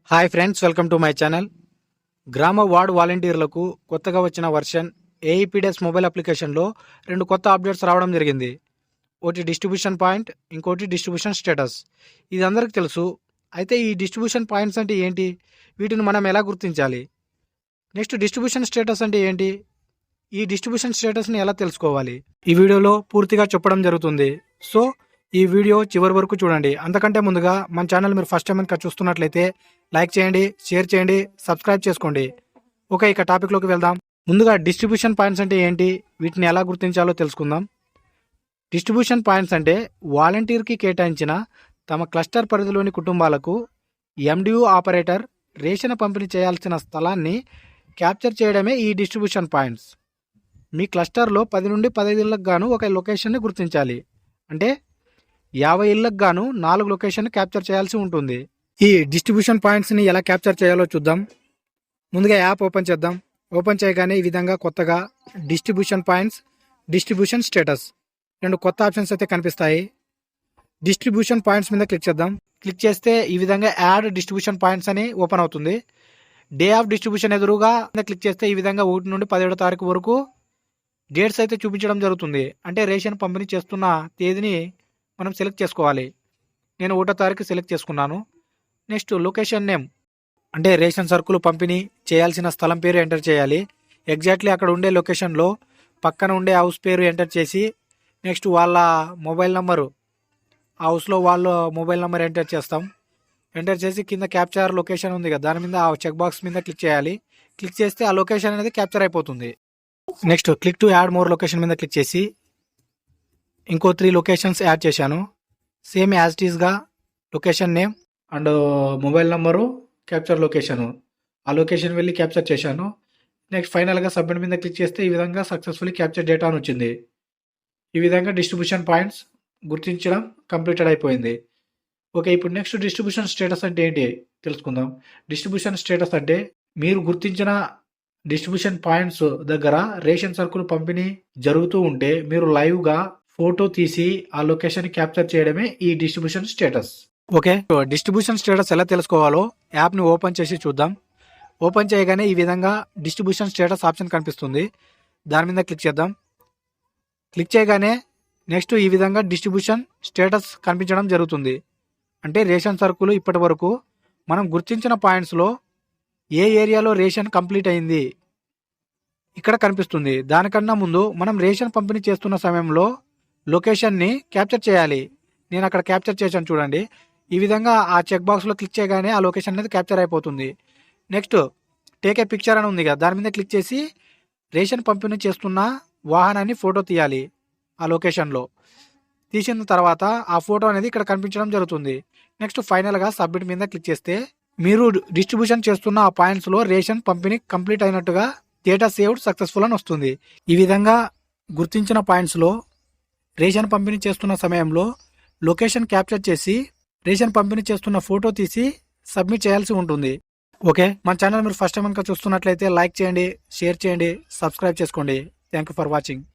Hi friends, welcome to my channel. గ్రామ ward వాలంటీర్లకు కొత్తగా వచ్చిన వర్షన్ ఏఈపీడీఎస్ మొబైల్ అప్లికేషన్లో 2 కొత్త అప్డేట్స్ రావడం జరిగింది. ఒకటి డిస్ట్రిబ్యూషన్ పాయింట్, ఇంకోటి డిస్ట్రిబ్యూషన్ స్టేటస్. ఇది అందరికీ తెలుసు. అయితే ఈ డిస్ట్రిబ్యూషన్ పాయింట్స్ అంటే ఏంటి, వీటిని మనం ఎలా గుర్తించాలి? నెక్స్ట్ డిస్ట్రిబ్యూషన్ స్టేటస్ అంటే ఏంటి, ఈ డిస్ట్రిబ్యూషన్ స్టేటస్ని ఎలా తెలుసుకోవాలి? ఈ వీడియోలో పూర్తిగా చెప్పడం జరుగుతుంది. సో ఈ వీడియో చివరి వరకు చూడండి. అంతకంటే ముందుగా మన ఛానల్ మీరు ఫస్ట్ టైం కనుక చూస్తున్నట్లయితే లైక్ చేయండి, షేర్ చేయండి, సబ్స్క్రైబ్ చేసుకోండి. ఓకే, ఇక టాపిక్లోకి వెళ్దాం. ముందుగా డిస్ట్రిబ్యూషన్ పాయింట్స్ అంటే ఏంటి, వీటిని ఎలా గుర్తించాలో తెలుసుకుందాం. డిస్ట్రిబ్యూషన్ పాయింట్స్ అంటే వాలంటీర్కి కేటాయించిన తమ క్లస్టర్ పరిధిలోని కుటుంబాలకు ఎండియు ఆపరేటర్ రేషన్ పంపిణీ చేయాల్సిన స్థలాన్ని క్యాప్చర్ చేయడమే ఈ డిస్ట్రిబ్యూషన్ పాయింట్స్. మీ క్లస్టర్లో 10 నుండి 15 ఇళ్లకు గాను ఒక లొకేషన్ని గుర్తించాలి. అంటే 50 ఇళ్లకు గాను 4 లొకేషన్ క్యాప్చర్ చేయాల్సి ఉంటుంది. ఈ డిస్ట్రిబ్యూషన్ పాయింట్స్ని ఎలా క్యాప్చర్ చేయాలో చూద్దాం. ముందుగా యాప్ ఓపెన్ చేద్దాం. ఓపెన్ చేయగానే ఈ విధంగా కొత్తగా డిస్ట్రిబ్యూషన్ పాయింట్స్, డిస్ట్రిబ్యూషన్ స్టేటస్ 2 కొత్త ఆప్షన్స్ అయితే కనిపిస్తాయి. డిస్ట్రిబ్యూషన్ పాయింట్స్ మీద క్లిక్ చేద్దాం. క్లిక్ చేస్తే ఈ విధంగా యాడ్ డిస్ట్రిబ్యూషన్ పాయింట్స్ అని ఓపెన్ అవుతుంది. డే ఆఫ్ డిస్ట్రిబ్యూషన్ ఎదురుగా క్లిక్ చేస్తే ఈ విధంగా 1 నుండి 17వ తారీఖు వరకు డేట్స్ అయితే చూపించడం జరుగుతుంది. అంటే రేషన్ పంపిణీ చేస్తున్న తేదీని మనం సెలెక్ట్ చేసుకోవాలి. నేను 1వ తారీఖు సెలెక్ట్ చేసుకున్నాను. నెక్స్ట్ లొకేషన్ నేమ్, అంటే రేషన్ సరుకులు పంపిణీ చేయాల్సిన స్థలం పేరు ఎంటర్ చేయాలి. ఎగ్జాక్ట్లీ అక్కడ ఉండే లొకేషన్లో పక్కన ఉండే హౌస్ పేరు ఎంటర్ చేసి నెక్స్ట్ వాళ్ళ మొబైల్ నంబరు, హౌస్లో వాళ్ళ మొబైల్ నెంబర్ ఎంటర్ చేస్తాం. ఎంటర్ చేసి కింద క్యాప్చర్ లొకేషన్ ఉంది కదా, దాని మీద ఆ చెక్ బాక్స్ మీద క్లిక్ చేయాలి. క్లిక్ చేస్తే ఆ లొకేషన్ అనేది క్యాప్చర్ అయిపోతుంది. Next click to add more location మీద క్లిక్ చేసి ఇంకో 3 లొకేషన్స్ యాడ్ చేశాను. సేమ్ యాజ్ ఇట్ ఈస్గా location name and mobile number, capture location, ఆ లొకేషన్ వెళ్ళి క్యాప్చర్ చేశాను. నెక్స్ట్ ఫైనల్గా సబ్మిట్ మీద క్లిక్ చేస్తే ఈ విధంగా సక్సెస్ఫుల్లీ క్యాప్చర్ డేటా అని వచ్చింది. ఈ విధంగా డిస్ట్రిబ్యూషన్ పాయింట్స్ గుర్తించడం కంప్లీటెడ్ అయిపోయింది. ఓకే, ఇప్పుడు నెక్స్ట్ డిస్ట్రిబ్యూషన్ స్టేటస్ అంటే ఏంటి తెలుసుకుందాం. డిస్ట్రిబ్యూషన్ స్టేటస్ అంటే మీరు గుర్తించిన డిస్ట్రిబ్యూషన్ పాయింట్స్ దగ్గర రేషన్ సరుకులు పంపిణీ జరుగుతూ ఉంటే మీరు లైవ్గా ఫోటో తీసి ఆ లొకేషన్ క్యాప్చర్ చేయడమే ఈ distribution status. Okay, distribution status ఎలా తెలుసుకోవాలో యాప్ని ఓపెన్ చేసి చూద్దాం. ఓపెన్ చేయగానే ఈ విధంగా డిస్ట్రిబ్యూషన్ స్టేటస్ ఆప్షన్ కనిపిస్తుంది. దాని మీద క్లిక్ చేద్దాం. క్లిక్ చేయగానే నెక్స్ట్ ఈ విధంగా డిస్ట్రిబ్యూషన్ స్టేటస్ కనిపించడం జరుగుతుంది. అంటే రేషన్ సరుకులు ఇప్పటి వరకు మనం గుర్తించిన పాయింట్స్లో ఏ ఏరియాలో రేషన్ కంప్లీట్ అయింది ఇక్కడ కనిపిస్తుంది. దానికన్నా ముందు మనం రేషన్ పంపిణీ చేస్తున్న సమయంలో లొకేషన్ని క్యాప్చర్ చేయాలి. నేను అక్కడ క్యాప్చర్ చేశాను చూడండి. ఈ విధంగా ఆ చెక్ బాక్స్లో క్లిక్ చేయగానే ఆ లొకేషన్ అనేది క్యాప్చర్ అయిపోతుంది. నెక్స్ట్ టేక్ ఏ పిక్చర్ అని ఉంది కదా, దాని మీద క్లిక్ చేసి రేషన్ పంపిణీ చేస్తున్న వాహనాన్ని ఫోటో తీయాలి. ఆ లొకేషన్లో తీసిన తర్వాత ఆ ఫోటో అనేది ఇక్కడ కనిపించడం జరుగుతుంది. నెక్స్ట్ ఫైనల్గా సబ్మిట్ మీద క్లిక్ చేస్తే మీరు డిస్ట్రిబ్యూషన్ చేస్తున్న ఆ పాయింట్స్లో రేషన్ పంపిణీ కంప్లీట్ అయినట్టుగా డేటా సేవ్డ్ సక్సెస్ఫుల్ అని వస్తుంది. ఈ విధంగా గుర్తించిన పాయింట్స్లో రేషన్ పంపిణీ చేస్తున్న సమయంలో లొకేషన్ క్యాప్చర్ చేసి రేషన్ పంపిణీ చేస్తున్న ఫోటో తీసి సబ్మిట్ చేయాల్సి ఉంటుంది. ఓకే, మన ఛానల్ మీరు ఫస్ట్ టైం కనుక చూస్తున్నట్లయితే లైక్ చేయండి, షేర్ చేయండి, సబ్స్క్రైబ్ చేసుకోండి. Thank you for watching.